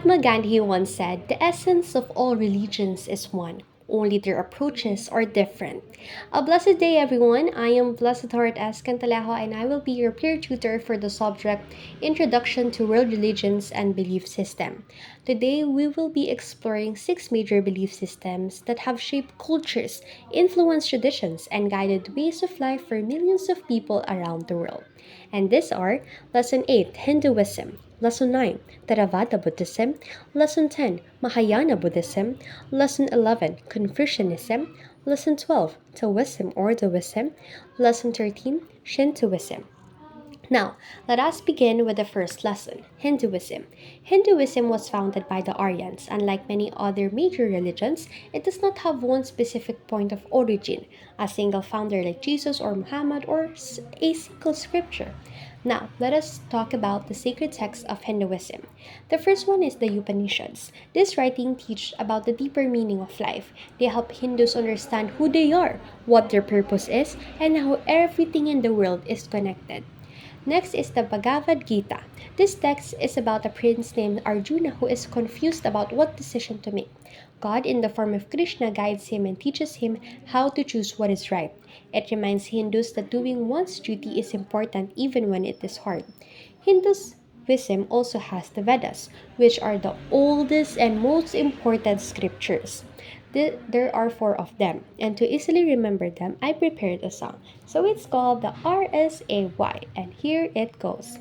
Mahatma Gandhi once said, "The essence of all religions is one. Only their approaches are different." A blessed day, everyone. I am Blessed Heart S. Cantalejo, and I will be your peer tutor for the subject Introduction to World Religions and Belief System. Today, we will be exploring 6 major belief systems that have shaped cultures, influenced traditions, and guided ways of life for millions of people around the world. And these are Lesson 8, Hinduism; Lesson 9, Theravada Buddhism; Lesson 10, Mahayana Buddhism; Lesson 11, Confucianism; Lesson 12, Taoism or Taoism; Lesson 13, Shintoism. Now, let us begin with the first lesson, Hinduism. Hinduism was founded by the Aryans. Unlike many other major religions, it does not have one specific point of origin, a single founder like Jesus or Muhammad, or a single scripture. Now, let us talk about the sacred texts of Hinduism. The first one is the Upanishads. This writing teaches about the deeper meaning of life. They help Hindus understand who they are, what their purpose is, and how everything in the world is connected. Next is the Bhagavad Gita. This text is about a prince named Arjuna who is confused about what decision to make. God, in the form of Krishna, guides him and teaches him how to choose what is right. It reminds Hindus that doing one's duty is important even when it is hard. Hinduism also has the Vedas, which are the oldest and most important scriptures. There are 4 of them, and to easily remember them, I prepared a song. So it's called the RSAY, and here it goes.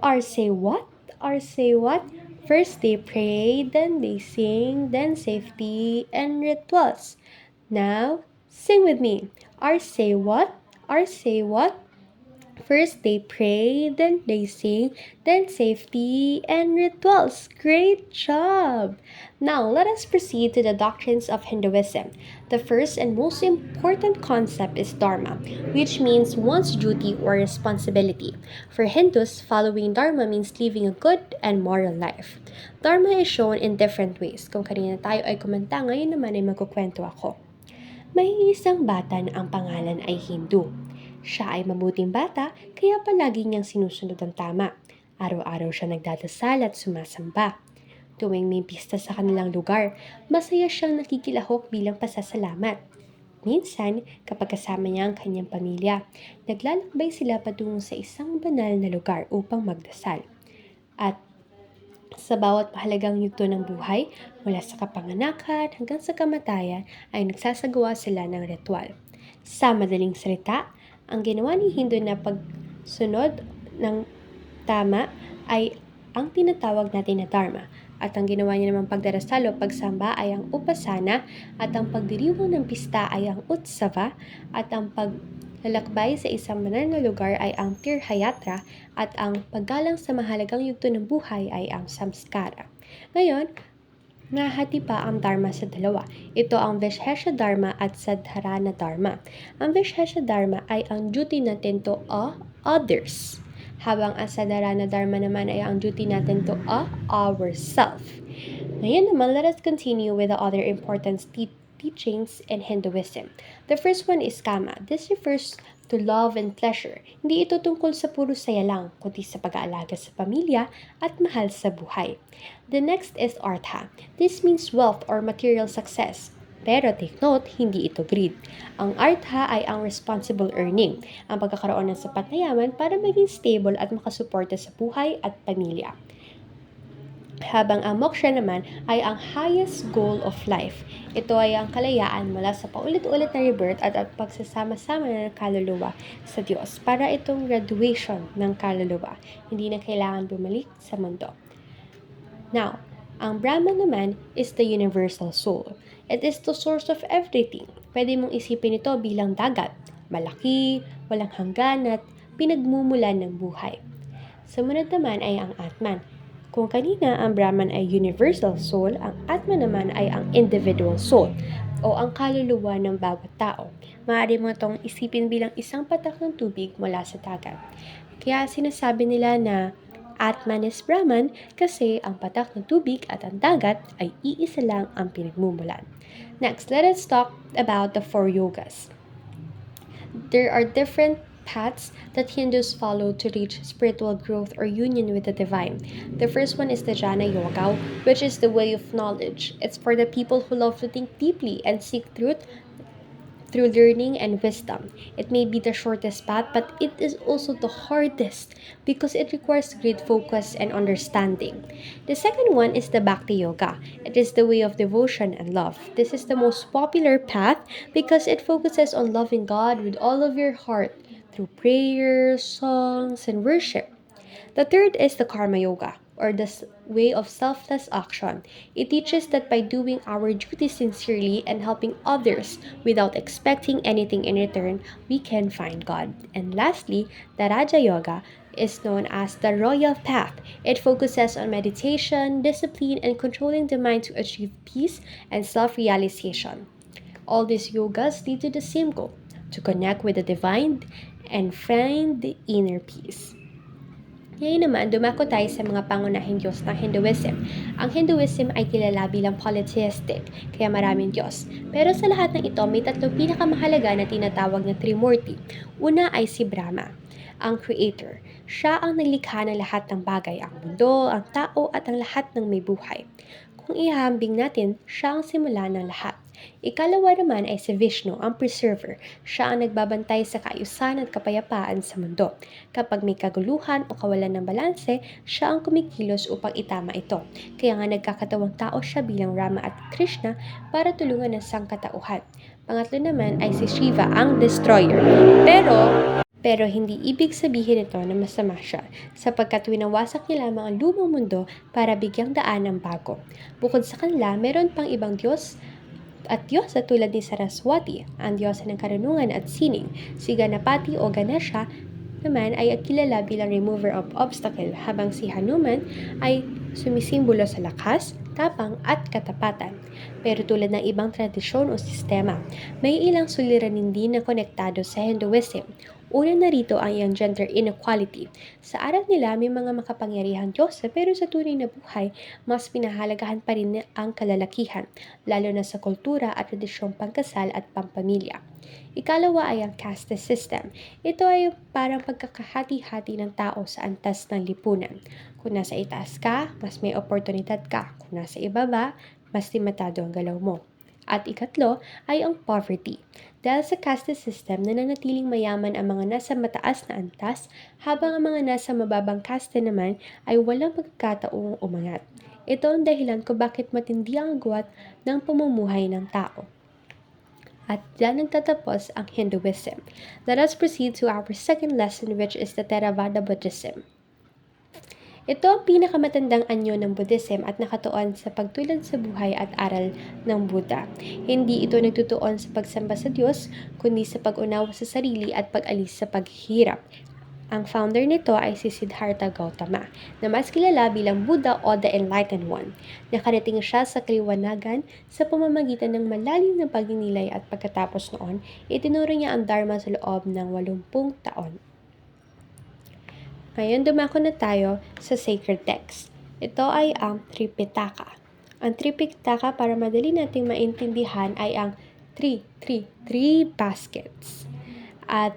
R say what? R say what? First they pray, then they sing, then safety and rituals. Now, sing with me. R say what? R say what? First they pray, then they sing, then safety and rituals. Great job! Now let us proceed to the doctrines of Hinduism. The first and most important concept is Dharma, which means one's duty or responsibility. For Hindus, following Dharma means living a good and moral life. Dharma is shown in different ways. Kung kanina tayo ay kumanta, ngayon naman ay magkukwento ako. May isang bata na ang pangalan ay Hindu. Siya ay mabuting bata, kaya palagi niyang sinusunod ang tama. Araw-araw siya nagdadasal at sumasamba. Tuwing may pista sa kanilang lugar, masaya siyang nakikilahok bilang pasasalamat. Minsan, kapag kasama niya ang kanyang pamilya, naglalakbay sila patungo sa isang banal na lugar upang magdasal. At sa bawat mahalagang yugto ng buhay, mula sa kapanganakan hanggang sa kamatayan, ay nagsasagawa sila ng ritual. Sa madaling salita, ang ginawa ni Hindu na pagsunod ng tama ay ang tinatawag natin na Dharma. At ang ginawa niya namang pagdarasal o pagsamba ay ang Upasana, at ang pagdiriwang ng pista ay ang Utsava, at ang paglalakbay sa isang banal na lugar ay ang Tirthayatra, at ang paggalang sa mahalagang yugto ng buhay ay ang Samskara. Ngayon, nahati pa ang Dharma sa dalawa. Ito ang Vishesha Dharma at Sadharana Dharma. Ang Vishesha Dharma ay ang duty natin to others, habang ang Sadharana Dharma naman ay ang duty natin to ourself. Ngayon naman, let us continue with the other important teachings in Hinduism. The first one is Kama. This refers to love and pleasure. Hindi ito tungkol sa puro saya lang, kundi sa pag-aalaga sa pamilya at mahal sa buhay. The next is Artha. This means wealth or material success. Pero take note, hindi ito greed. Ang Artha ay ang responsible earning, ang pagkakaroon ng sapat na yaman para maging stable at makasuporta sa buhay at pamilya. Habang ang moksha naman ay ang highest goal of life. Ito ay ang kalayaan mula sa paulit-ulit na rebirth at pagsasama-sama ng kaluluwa sa Diyos, para itong graduation ng kaluluwa. Hindi na kailangan bumalik sa mundo. Now, ang Brahman naman is the universal soul. It is the source of everything. Pwede mong isipin ito bilang dagat, malaki, walang hanggan at pinagmumulan ng buhay. Sumunod naman ay ang Atman. Kung kanina ang Brahman ay universal soul, ang Atman naman ay ang individual soul o ang kaluluwa ng bawat tao. Maaari mo itong isipin bilang isang patak ng tubig mula sa dagat. Kaya sinasabi nila na Atman is Brahman kasi ang patak ng tubig at ang dagat ay iisa lang ang pinagmumulan. Next, let us talk about the 4 yogas. There are different paths that Hindus follow to reach spiritual growth or union with the divine. The first one is the Jnana Yoga, which is the way of knowledge. It's for the people who love to think deeply and seek truth through learning and wisdom. It may be the shortest path, but it is also the hardest because it requires great focus and understanding. The second one is the Bhakti Yoga. It is the way of devotion and love. This is the most popular path because it focuses on loving God with all of your heart through prayers, songs, and worship. The third is the Karma Yoga, or the way of selfless action. It teaches that by doing our duty sincerely and helping others without expecting anything in return, we can find God. And lastly, the Raja Yoga is known as the royal path. It focuses on meditation, discipline, and controlling the mind to achieve peace and self realization. All these yogas lead to the same goal, to connect with the divine and find the inner peace. Ngayon naman, dumako tayo sa mga pangunahing Diyos ng Hinduism. Ang Hinduism ay kilala bilang polytheistic, kaya maraming Diyos. Pero sa lahat ng ito, may tatlong pinakamahalaga na tinatawag na Trimurti. Una ay si Brahma, ang creator. Siya ang naglikha ng lahat ng bagay, ang mundo, ang tao at ang lahat ng may buhay. Kung ihambing natin, siya ang simula ng lahat. Ikalawa naman ay si Vishnu, ang preserver. Siya ang nagbabantay sa kaayusan at kapayapaan sa mundo. Kapag may kaguluhan o kawalan ng balanse, siya ang kumikilos upang itama ito. Kaya nga nagkakatawang tao siya bilang Rama at Krishna para tulungan ang sangkatauhan. Pangatlo naman ay si Shiva, ang destroyer. Pero hindi ibig sabihin ito na masama siya, sapagkat winawasak niya lamang ang lumang mundo para bigyang daan ng bago. Bukod sa kanila, meron pang ibang Diyos at tulad ni Saraswati, ang Diyos ng karunungan at sining. Si Ganapati o Ganesha naman ay kilala bilang remover of obstacle, habang si Hanuman ay sumisimbolo sa lakas, tapang at katapatan. Pero tulad ng ibang tradisyon o sistema, may ilang suliranin din na konektado sa Hinduism. Una na rito ang iyang gender inequality. Sa aral nila, may mga makapangyarihang Diyos, pero sa tunay na buhay, mas pinahalagahan pa rin ang kalalakihan, lalo na sa kultura at tradisyong pangkasal at pampamilya. Ikalawa ay ang caste system. Ito ay parang pagkakahati-hati ng tao sa antas ng lipunan. Kung nasa itaas ka, mas may oportunidad ka. Kung nasa ibaba, mas limitado ang galaw mo. At ikatlo ay ang poverty. Dahil sa caste system, nananatiling mayaman ang mga nasa mataas na antas, habang ang mga nasa mababang caste naman ay walang pagkakataong umangat. Ito ang dahilan kung bakit matindi ang agwat ng pamumuhay ng tao. At dyan nagtatapos ang Hinduism. Let us proceed to our second lesson, which is the Theravada Buddhism. Ito ang pinakamatandang anyo ng Buddhism at nakatuon sa pagtulad sa buhay at aral ng Buddha. Hindi ito nagtutuon sa pagsamba sa Diyos, kundi sa pag-unawa sa sarili at pag-alis sa paghihirap. Ang founder nito ay si Siddhartha Gautama, na mas kilala bilang Buddha o the Enlightened One. Nakarating siya sa kaliwanagan sa pamamagitan ng malalim na pagninilay at pagkatapos noon, itinuro niya ang Dharma sa loob ng 80 taon. Ngayon dumako na tayo sa sacred text. Ito ay ang Tripitaka. Ang Tripitaka, para madali nating maintindihan, ay ang three baskets. At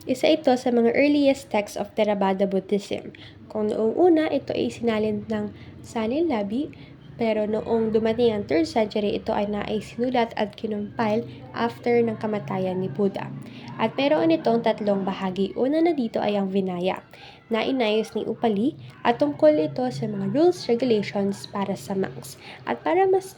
isa ito sa mga earliest texts of Theravada Buddhism. Kung noong una, ito ay sinalin ng salin labi, pero noong dumating ang 3rd century, ito ay naisinulat at kinumpile after ng kamatayan ni Buddha. At meron itong 3 bahagi. Una na dito ay ang Vinaya, na inayos ni Upali, at tungkol ito sa mga rules, regulations para sa monks. At para mas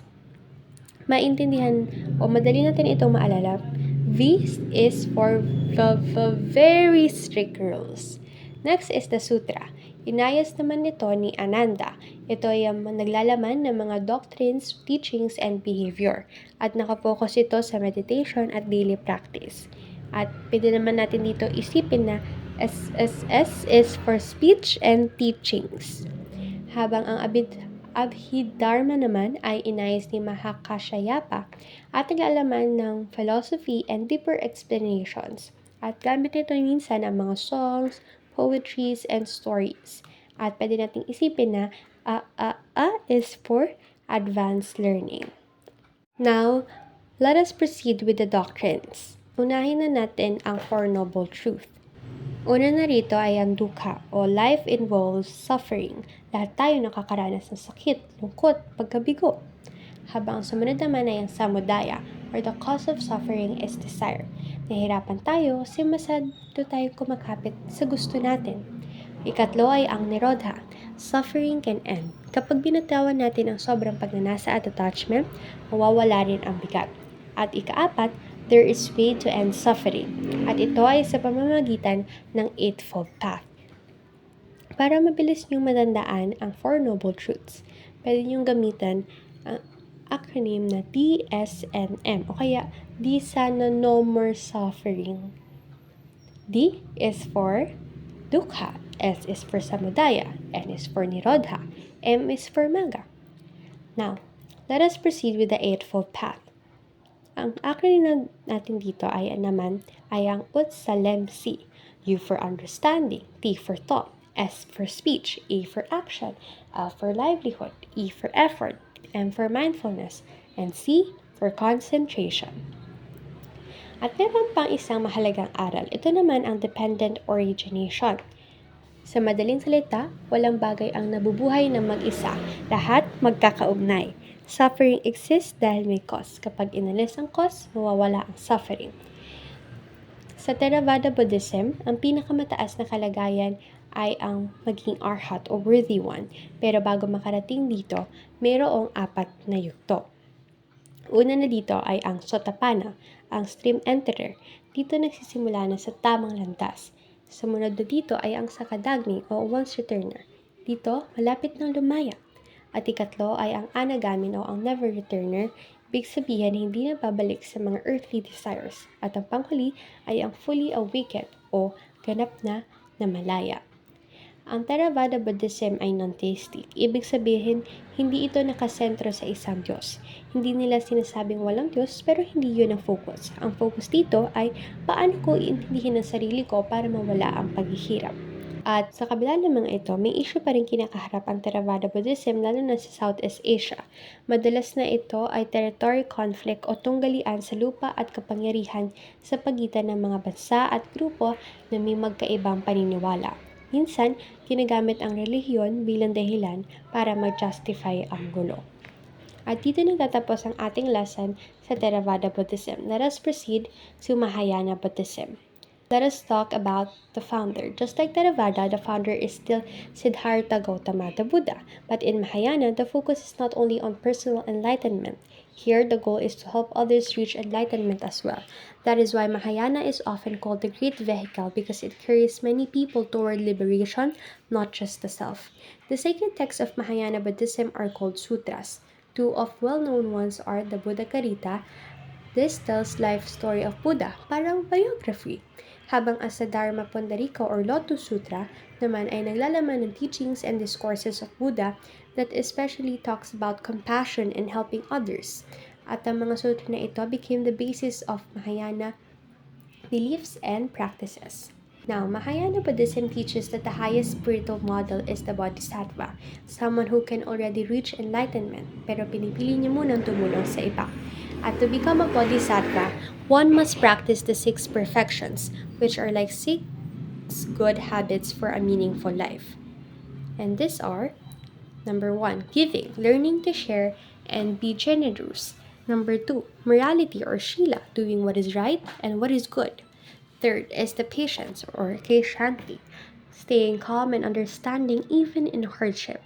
maintindihan o madali natin itong maalala, V is for the very strict rules. Next is the Sutra. Inayos naman nito ni Ananda. Ito ay naglalaman ng mga doctrines, teachings, and behavior. At nakapokus ito sa meditation at daily practice. At pwede naman natin dito isipin na SSS is for speech and teachings. Habang ang Abhidharma naman ay inayos ni Mahakashyapa at naglalaman ng philosophy and deeper explanations. At gamit nito minsan ang mga songs, poetries, and stories. At pwede nating isipin na is for advanced learning. Now, let us proceed with the doctrines. Unahin na natin ang Four Noble Truth. Una na rito ay ang dukkha o life involves suffering. Lahat tayo nakakaranas ng sakit, lungkot, pagkabigo. Habang ang sumunod naman ay ang samudaya or the cause of suffering is desire. Nahirapan tayo kasi masyado tayo kumakapit sa gusto natin. Ikatlo ay ang nirodha. Suffering can end. Kapag binatawan natin ang sobrang pagnanasa at attachment, mawawala rin ang bigat. At ikaapat, there is way to end suffering. At ito ay sa pamamagitan ng Eightfold Path. Para mabilis niyong matandaan ang Four Noble Truths, pwede niyong gamitan ang acronym na DSNM o kaya D sana no more suffering. D is for dukkha, S is for samudaya, N is for nirodha, M is for maga. Now, let us proceed with the Eightfold Path. Ang acronym natin dito ay naman ay ang UTSALEMC. U for understanding, T for thought, S for speech, A for action, L for livelihood, E for effort, M for mindfulness, and C for concentration. At meron pang isang mahalagang aral. Ito naman ang dependent origination. Sa madaling salita, walang bagay ang nabubuhay ng mag-isa. Lahat magkakaugnay. Suffering exists dahil may cause. Kapag inalis ang cause, mawawala ang suffering. Sa Theravada Buddhism, ang pinakamataas na kalagayan ay ang maging arhat o worthy one. Pero bago makarating dito, mayroong 4 na yugto. Una na dito ay ang Sotapanna, ang stream enterer. Dito nagsisimula na sa tamang landas. Sumunod na dito ay ang Sakadagni o once returner. Dito, malapit ng lumaya. At ikatlo ay ang Anagamin o ang never returner. Ibig sabihin, hindi na babalik sa mga earthly desires. At ang panghuli ay ang fully awakened o ganap na malaya. Ang Theravada Buddhism ay non-theistic. Ibig sabihin, hindi ito nakasentro sa isang Diyos. Hindi nila sinasabing walang Diyos, pero hindi yun ang focus. Ang focus dito ay paano ko iintindihin ang sarili ko para mawala ang paghihirap. At sa kabila ng mga ito, may issue pa rin kinakaharap ang Theravada Buddhism lalo na sa Southeast Asia. Madalas na ito ay territory conflict o tunggalian sa lupa at kapangyarihan sa pagitan ng mga bansa at grupo na may magkaibang paniniwala. Minsan, ginagamit ang relihiyon bilang dahilan para mag-justify ang gulo. At dito nagtatapos ang ating lesson sa Theravada Buddhism. Let us proceed to Mahayana Buddhism. Let us talk about the founder. Just like Theravada, the founder is still Siddhartha Gautama, the Buddha. But in Mahayana, the focus is not only on personal enlightenment. Here, the goal is to help others reach enlightenment as well. That is why Mahayana is often called the great vehicle because it carries many people toward liberation, not just the self. The sacred texts of Mahayana Buddhism are called sutras. 2 of well-known ones are the Buddha Karita. This tells life story of Buddha, parang biography. Habang ang sa Dharma Pundarika or Lotus Sutra naman ay naglalaman ng teachings and discourses of Buddha that especially talks about compassion and helping others. At ang mga sutra na ito became the basis of Mahayana beliefs and practices. Now, Mahayana Buddhism teaches that the highest spiritual model is the Bodhisattva, someone who can already reach enlightenment, pero pinipili niya munang tumulong sa iba. At to become a Bodhisattva, one must practice the 6 perfections, which are like 6 good habits for a meaningful life. And these are, number 1, giving, learning to share and be generous. Number 2, morality or shila, doing what is right and what is good. Third is the patience or keshanti, staying calm and understanding even in hardship.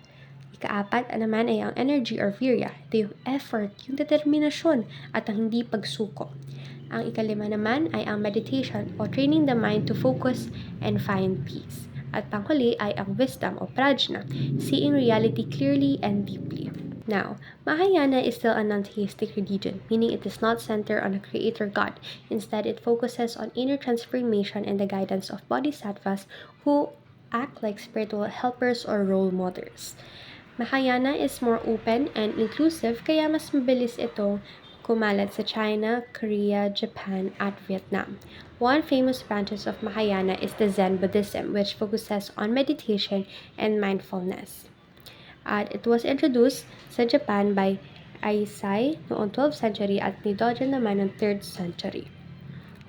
Ikaapat naman ay ang energy or virya. Ito yung effort, yung determinasyon at ang hindi pagsuko. Ang ikalima naman ay ang meditation o training the mind to focus and find peace. At panghuli ay ang wisdom o prajna, seeing reality clearly and deeply. Now, Mahayana is still a non-theistic religion, meaning it does not center on a creator God. Instead, it focuses on inner transformation and the guidance of bodhisattvas who act like spiritual helpers or role models. Mahayana is more open and inclusive kaya mas mabilis itong kumalat sa China, Korea, Japan, at Vietnam. One famous branch of Mahayana is the Zen Buddhism, which focuses on meditation and mindfulness. At it was introduced sa Japan by Aisai noong 12th century at ni Dogen naman noong 3rd century.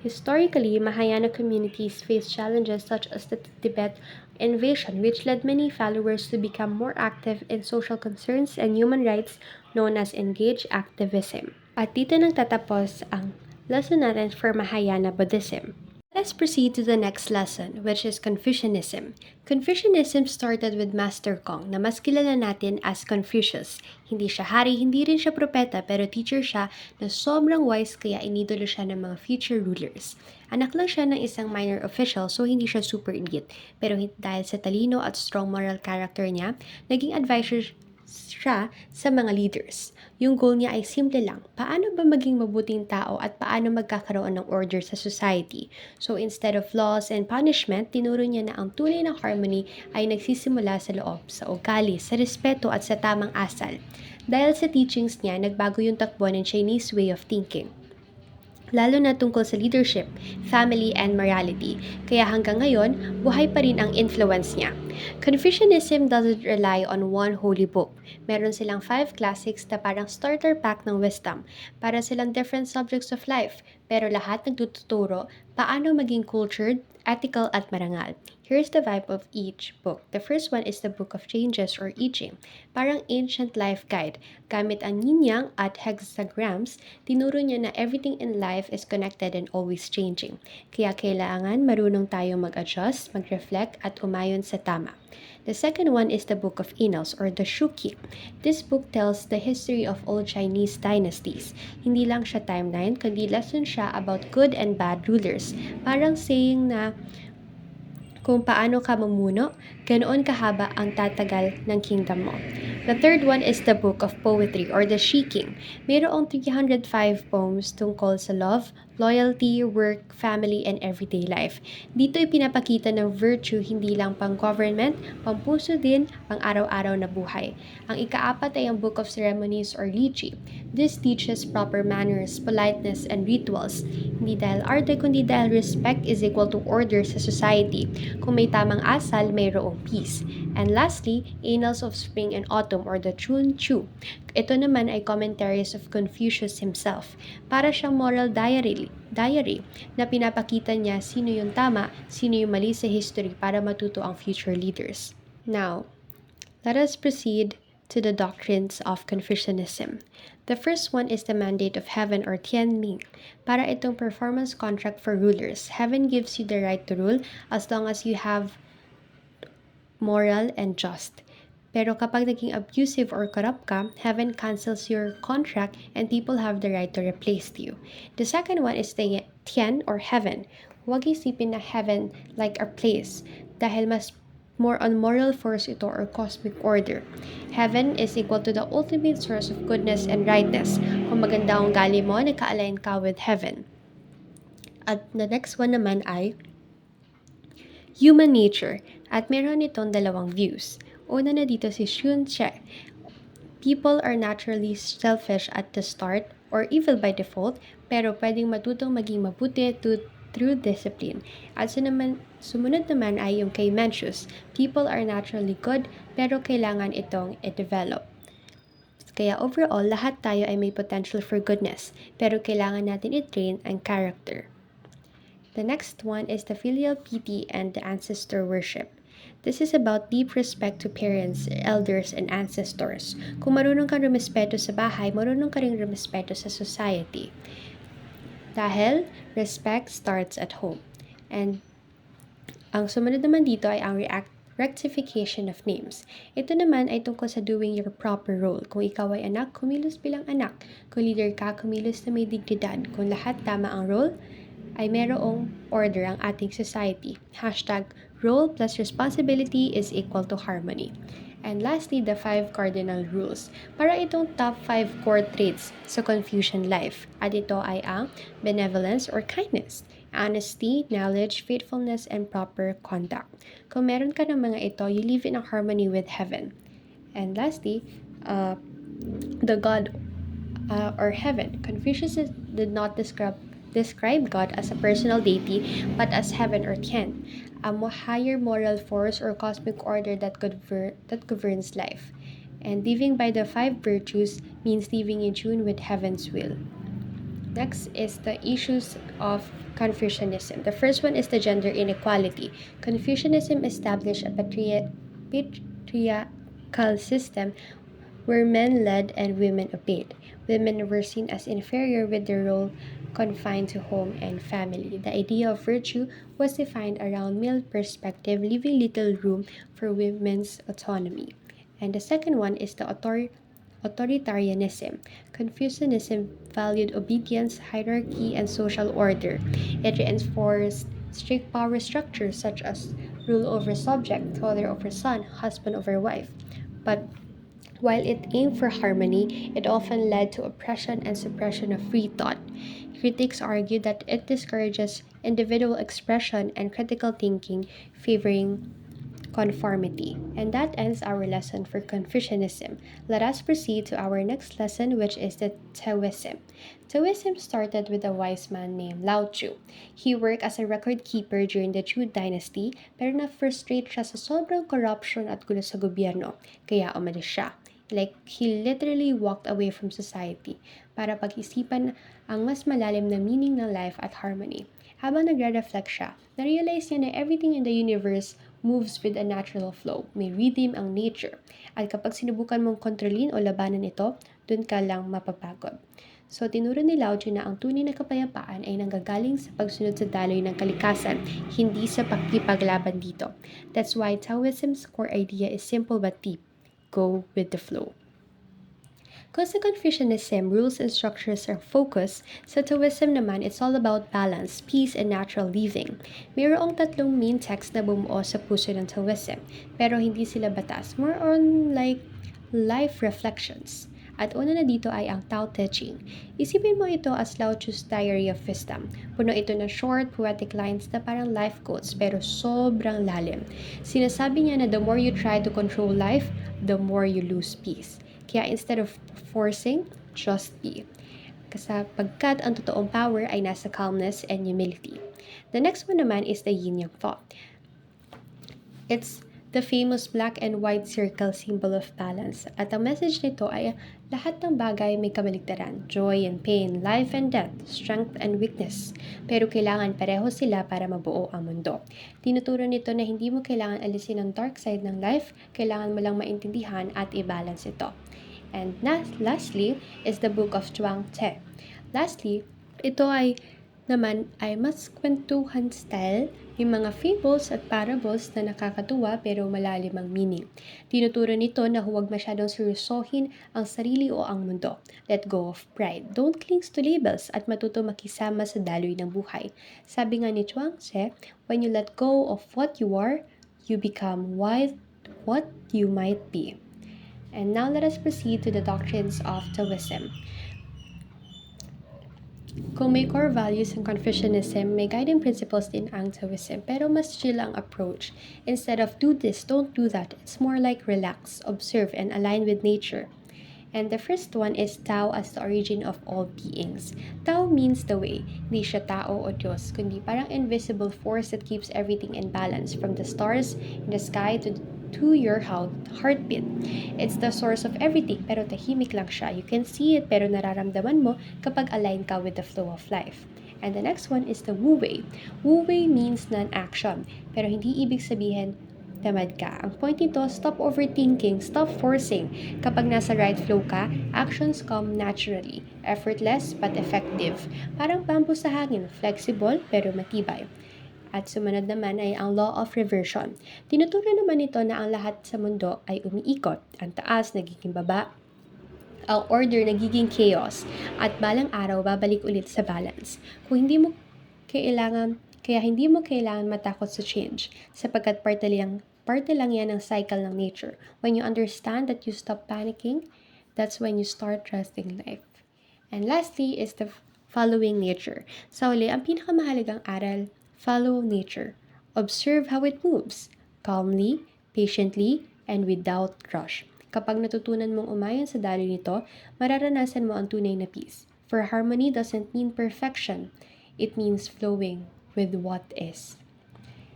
Historically, Mahayana communities faced challenges such as the Tibet invasion, which led many followers to become more active in social concerns and human rights known as engaged activism. At dito nagtatapos ang lesson natin for Mahayana Buddhism. Let us proceed to the next lesson, which is Confucianism. Confucianism started with Master Kong, na mas kilala natin as Confucius. Hindi siya hari, hindi rin siya propeta, pero teacher siya na sobrang wise kaya inidolo siya ng mga future rulers. Anak lang siya ng isang minor official, so hindi siya super elite. Pero dahil sa talino at strong moral character niya, naging advisor siya sa mga leaders. Yung goal niya ay simple lang, paano ba maging mabuting tao at paano magkakaroon ng order sa society. So instead of laws and punishment, tinuro niya na ang tunay na harmony ay nagsisimula sa loob, sa ugali, sa respeto at sa tamang asal. Dahil sa teachings niya, nagbago yung takbo ng Chinese way of thinking, lalo na tungkol sa leadership, family, and morality. Kaya hanggang ngayon, buhay pa rin ang influence niya. Confucianism doesn't rely on one holy book. Meron silang 5 classics na parang starter pack ng wisdom. Para silang different subjects of life, pero lahat nagtuturo paano maging cultured, ethical, at marangal. Here's the vibe of each book. The first one is the Book of Changes or I Ching. Parang ancient life guide. Gamit ang yin yang at hexagrams, tinuro niya na everything in life is connected and always changing. Kaya kailangan marunong tayo mag-adjust, mag-reflect, at umayon sa tama. The second one is the Book of Annals or the Shuqi. This book tells the history of all Chinese dynasties. Hindi lang siya timeline, kundi lesson siya about good and bad rulers. Parang saying na kung paano ka mamuno, ganoon kahaba ang tatagal ng kingdom mo. The third one is the Book of Poetry or the Shiking. Mayroong 305 poems tungkol sa love, loyalty, work, family, and everyday life. Dito ipinapakita ng virtue hindi lang pang government, pang puso din, pang araw-araw na buhay. Ang ikaapat ay ang Book of Ceremonies or Lichi. This teaches proper manners, politeness, and rituals. Hindi dahil arte, kundi dahil respect is equal to order sa society. Kung may tamang asal, mayroong peace. And lastly, Annals of Spring and Autumn or the Chun Chu. Ito naman ay commentaries of Confucius himself. Para siyang moral diary na pinapakita niya sino yung tama, sino yung mali sa history para matuto ang future leaders. Now, let us proceed to the doctrines of Confucianism. The first one is the mandate of heaven or Tianming. Para itong performance contract for rulers. Heaven gives you the right to rule as long as you have moral and just. Pero kapag naging abusive or corrupt ka, heaven cancels your contract and people have the right to replace you. The second one is the Tian or heaven. Huwag isipin na heaven like a place dahil mas more on moral force ito or cosmic order. Heaven is equal to the ultimate source of goodness and rightness. Kung maganda ang ugali mo, naka-align ka with heaven. At the next one naman ay human nature. At meron itong dalawang views. Una na dito si Shun Che. People are naturally selfish at the start or evil by default, pero pwedeng matutong maging mabuti through discipline. At sumunod naman ay yung kay Mencius. People are naturally good, pero kailangan itong i-develop. Kaya overall, lahat tayo ay may potential for goodness, pero kailangan natin i-train ang character. The next one is the filial piety and the ancestor worship. This is about deep respect to parents, elders, and ancestors. Kung marunong kang rumespeto sa bahay, marunong ka rin rumespeto sa society. Dahil respect starts at home. And ang sumunod naman dito ay ang rectification of names. Ito naman ay tungkol sa doing your proper role. Kung ikaw ay anak, kumilos bilang anak. Kung leader ka, kumilos na may dignidad. Kung lahat tama ang role, ay merong order ang ating society. #role plus responsibility is equal to harmony. And lastly, the 5 cardinal rules. Para itong top 5 core traits sa Confucian life. At ito ay ang benevolence or kindness, honesty, knowledge, faithfulness, and proper conduct. Kung meron ka ng mga ito, you live in a harmony with heaven. And lastly, the God or heaven. Confucius did not describe God as a personal deity, but as heaven or Tian, a higher moral force or cosmic order that governs life. And living by the 5 virtues means living in tune with heaven's will. Next is the issues of Confucianism. The first one is the gender inequality. Confucianism established a patriarchal system where men led and women obeyed. Women were seen as inferior with their role confined to home and family. The idea of virtue was defined around male perspective, leaving little room for women's autonomy. And the second one is the authoritarianism. Confucianism valued obedience, hierarchy, and social order. It reinforced strict power structures such as rule over subject, father over son, husband over wife. But while it aimed for harmony, it often led to oppression and suppression of free thought. Critics argue that it discourages individual expression and critical thinking, favoring conformity. And that ends our lesson for Confucianism. Let us proceed to our next lesson, which is the Taoism. Taoism started with a wise man named Lao Tzu. He worked as a record keeper during the Chu dynasty, pero na-frustrate siya sa sobrang corruption at gulo sa gobyerno, kaya umalis siya. Like, he literally walked away from society para pag-isipan ang mas malalim na meaning ng life at harmony. Habang nagre-reflect siya, na-realize niya na everything in the universe moves with a natural flow. May rhythm ang nature. At kapag sinubukan mong kontrolin o labanan ito, dun ka lang mapapagod. So, tinuro ni Lao Tzu na ang tunay na kapayapaan ay nanggagaling sa pagsunod sa daloy ng kalikasan, hindi sa pakikipaglaban dito. That's why Taoism's core idea is simple but deep. Go with the flow. Because sa Confucianism, rules and structures are focus, sa Taoism naman, it's all about balance, peace, and natural living. Mayroong tatlong main texts na bumuo sa puso ng Taoism, pero hindi sila batas. More on like life reflections. At una na dito ay ang Tao Te Ching. Isipin mo ito as Lao Tzu's Diary of Wisdom. Puno ito ng short, poetic lines na parang life quotes pero sobrang lalim. Sinasabi niya na the more you try to control life, the more you lose peace. Kaya instead of forcing, just be. Pagkat ang totoong power ay nasa calmness and humility. The next one naman is the Yin Yang thought. It's the famous black and white circle symbol of balance. At ang message nito ay lahat ng bagay may kabaligtaran, joy and pain, life and death, strength and weakness. Pero kailangan pareho sila para mabuo ang mundo. Tinuturo nito na hindi mo kailangan alisin ang dark side ng life, kailangan mo lang maintindihan at i-balance ito. And lastly is the book of Chuang Tze. Lastly, ito ay mas kwentuhan style, yung mga fables at parables na nakakatuwa pero malalim ang meaning. Tinuturo nito na huwag masyadong seryosohin ang sarili o ang mundo. Let go of pride. Don't cling to labels at matuto makisama sa daloy ng buhay. Sabi nga ni Chuang Tze, when you let go of what you are, you become what you might be. And now let us proceed to the doctrines of Taoism. Kung may core values ng Confucianism, may guiding principles din ang Taoism, pero mas chill ang approach. Instead of do this, don't do that, it's more like relax, observe, and align with nature. And the first one is Tao as the origin of all beings. Tao means the way. Hindi siya tao o Diyos, kundi parang invisible force that keeps everything in balance, from the stars in the sky to your heartbeat. It's the source of everything, pero tahimik lang siya. You can see it, pero nararamdaman mo kapag aligned ka with the flow of life. And the next one is the Wu Wei. Wu Wei means non-action, pero hindi ibig sabihin tamad ka. Ang point nito, stop overthinking, stop forcing. Kapag nasa right flow ka, actions come naturally, effortless but effective. Parang bamboo sa hangin, flexible pero matibay. At sumunod naman ay ang law of reversion. Tinuturo naman ito na ang lahat sa mundo ay umiikot. Ang taas nagiging baba, ang order nagiging chaos, at balang araw babalik ulit sa balance. Kaya hindi mo kailangan matakot sa change, sapagkat parte lang yan ng cycle ng nature. When you understand that you stop panicking, that's when you start trusting life. And lastly is the following nature. Sa uli, ang pinakamahalagang aral, follow nature. Observe how it moves, calmly, patiently, and without rush. Kapag natutunan mong umayon sa daloy nito, mararanasan mo ang tunay na peace. For harmony doesn't mean perfection. It means flowing with what is.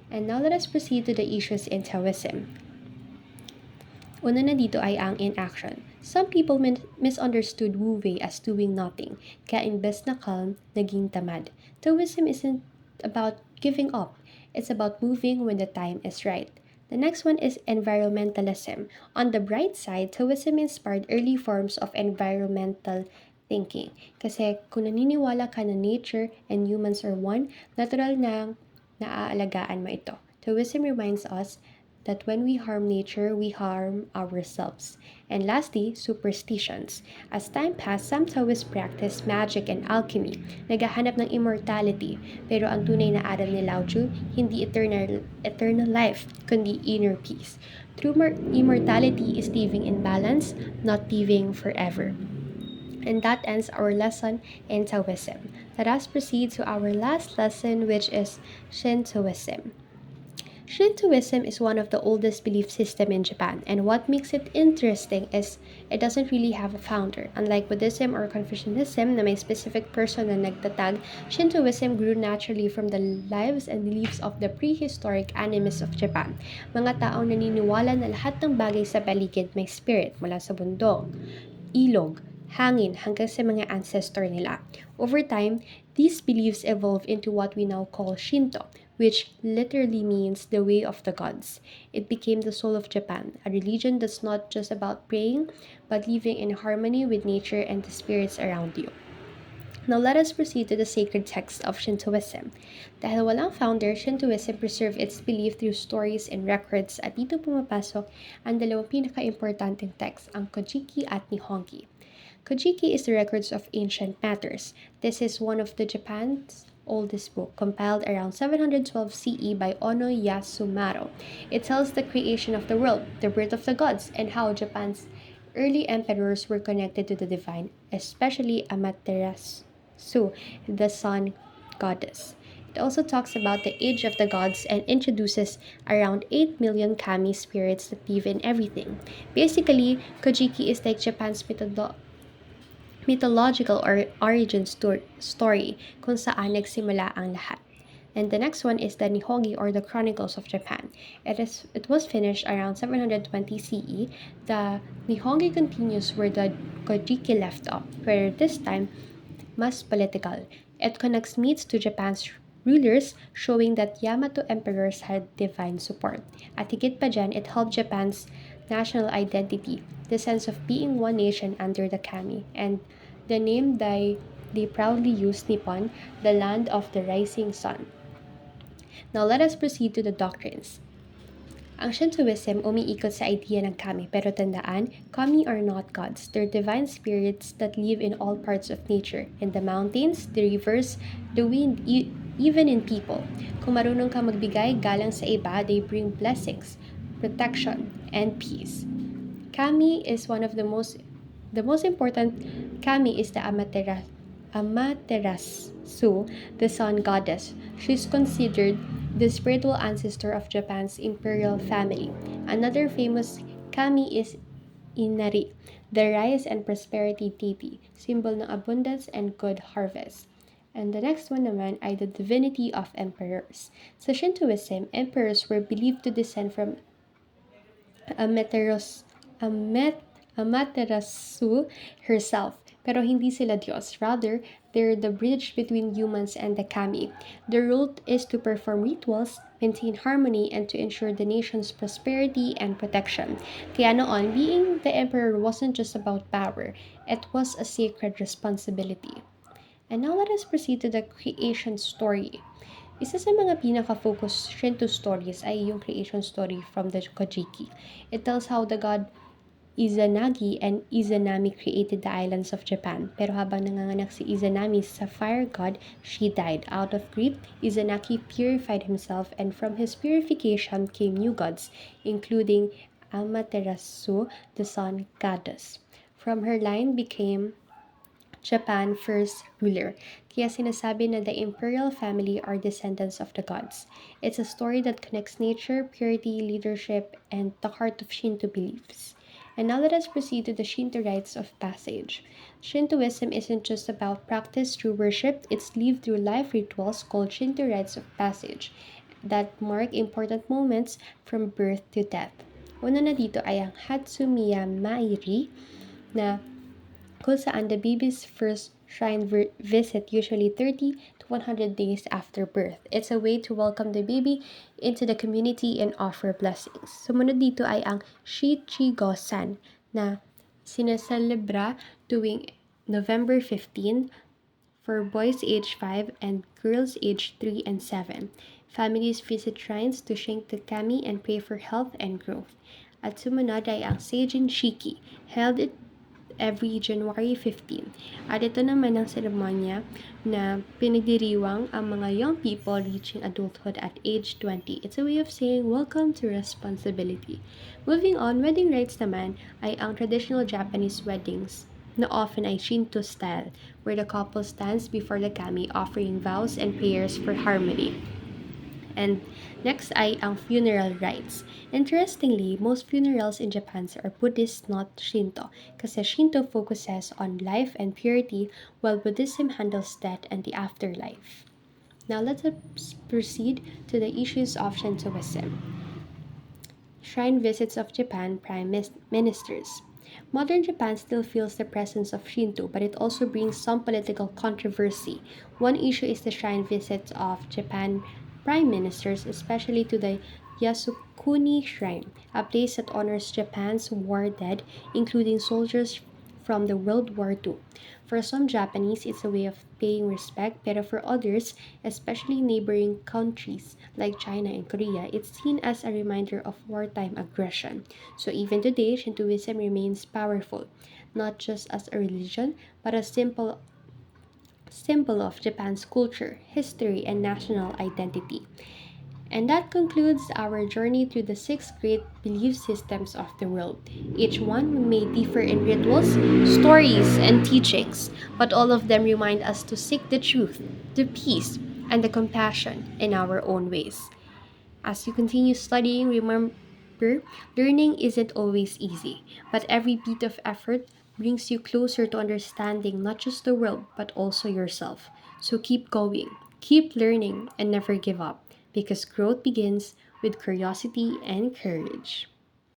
And now let us proceed to the issues in Taoism. Una na dito ay ang inaction. Some people misunderstood Wu Wei as doing nothing, kaya imbes na calm, naging tamad. Taoism isn't about giving up, it's about moving when the time is right. The next one is environmentalism. On the bright side, Taoism inspired early forms of environmental thinking. Kasi kung naniniwala ka na nature and humans are one, natural na naaalagaan mo ito. Taoism reminds us that when we harm nature, we harm ourselves. And lastly, superstitions. As time passed, some Taoists practiced magic and alchemy, naghahanap ng immortality. Pero ang tunay na aral ni Lao Tzu, hindi eternal life, kundi inner peace. True immortality is living in balance, not living forever. And that ends our lesson in Taoism. Let us proceed to our last lesson, which is Shintoism. Shintoism is one of the oldest belief systems in Japan, and what makes it interesting is it doesn't really have a founder. Unlike Buddhism or Confucianism na may specific person na nagtatag, Shintoism grew naturally from the lives and beliefs of the prehistoric animists of Japan. Mga taong naniniwala na lahat ng bagay sa paligid may spirit mula sa bundok, ilog, hangin hanggang sa mga ancestor nila. Over time, these beliefs evolved into what we now call Shinto, which literally means the way of the gods. It became the soul of Japan, a religion that's not just about praying, but living in harmony with nature and the spirits around you. Now let us proceed to the sacred text of Shintoism. Dahil walang founder, Shintoism preserved its belief through stories and records at dito pumapasok ang dalawang pinaka-importanteng text, ang Kojiki at Nihongi. Kojiki is the records of ancient matters. This is one of the Japan's oldest book, compiled around 712 CE by Ono Yasumaro. It tells the creation of the world, the birth of the gods, and how Japan's early emperors were connected to the divine, especially Amaterasu, the sun goddess. It also talks about the age of the gods and introduces around 8 million kami spirits that live in everything. Basically, Kojiki is like Japan's mythological or origin story kung saan nagsimula ang lahat. And the next one is the Nihongi or the Chronicles of Japan. It was finished around 720 CE. The Nihongi continues where the Kojiki left off, where this time mas political. It connects myths to Japan's rulers, showing that Yamato emperors had divine support. At higit pa dyan, it helped Japan's national identity, the sense of being one nation under the kami, and the name they proudly use, Nippon, the land of the rising sun. Now let us proceed to the doctrines. Ang Shintoism umiikot sa idea ng kami, pero tandaan, kami are not gods. They're divine spirits that live in all parts of nature, in the mountains, the rivers, the wind, even in people. Kung marunong ka magbigay galang sa iba, they bring blessings, protection, and peace. Kami is one of the most important. Kami is the Amaterasu, the sun goddess. She's considered the spiritual ancestor of Japan's imperial family. Another famous kami is Inari, the rice and prosperity deity, symbol ng abundance and good harvest. And the next one naman ay the divinity of emperors. Sa Shintoism, emperors were believed to descend from Amaterasu herself. Pero hindi sila Diyos. Rather, they're the bridge between humans and the kami. Their role is to perform rituals, maintain harmony, and to ensure the nation's prosperity and protection. Kaya noon, being the emperor wasn't just about power. It was a sacred responsibility. And now let us proceed to the creation story. Isa sa mga pinaka-focus Shinto stories ay yung creation story from the Kojiki. It tells how the god Izanagi and Izanami created the islands of Japan. Pero habang nanganganak si Izanami sa fire god, she died. Out of grief, Izanagi purified himself, and from his purification came new gods, including Amaterasu, the sun goddess. From her line became Japan first ruler. Kaya sinasabi na the imperial family are descendants of the gods. It's a story that connects nature, purity, leadership, and the heart of Shinto beliefs. And now let us proceed to the Shinto rites of passage. Shintoism isn't just about practice through worship, it's lived through life rituals called Shinto rites of passage that mark important moments from birth to death. Una na dito ay ang Hatsumiya Mairi, na kung saan the baby's first shrine visit usually 30 to 100 days after birth. It's a way to welcome the baby into the community and offer blessings. Sumunod dito ay ang Shichigo-san na sineselebra tuwing November 15 for boys age 5 and girls age 3 and 7. Families visit shrines to shrink the kami and pray for health and growth. At sumunod ay ang Seijin Shiki, held every January 15. At ito naman ang seremonya na pinagdiriwang ang mga young people reaching adulthood at age 20. It's a way of saying welcome to responsibility. Moving on, wedding rites naman ay ang traditional Japanese weddings na often ay Shinto style, where the couple stands before the kami offering vows and prayers for harmony. And next ay ang funeral rites. Interestingly, most funerals in Japan are Buddhist, not Shinto, kasi Shinto focuses on life and purity, while Buddhism handles death and the afterlife. Now let's proceed to the issues of Shintoism. Shrine visits of Japan Prime Ministers. Modern Japan still feels the presence of Shinto, but it also brings some political controversy. One issue is the shrine visits of Japan Prime Ministers, especially to the Yasukuni Shrine, a place that honors Japan's war dead, including soldiers from the World War II. For some Japanese, it's a way of paying respect, but for others, especially neighboring countries like China and Korea, it's seen as a reminder of wartime aggression. So even today, Shintoism remains powerful, not just as a religion, but a symbol of Japan's culture, history, and national identity. And that concludes our journey through the six great belief systems of the world. Each one may differ in rituals, stories, and teachings, but all of them remind us to seek the truth, the peace, and the compassion in our own ways. As you continue studying, remember learning isn't always easy, but every bit of effort brings you closer to understanding not just the world, but also yourself. So keep going, keep learning, and never give up, because growth begins with curiosity and courage.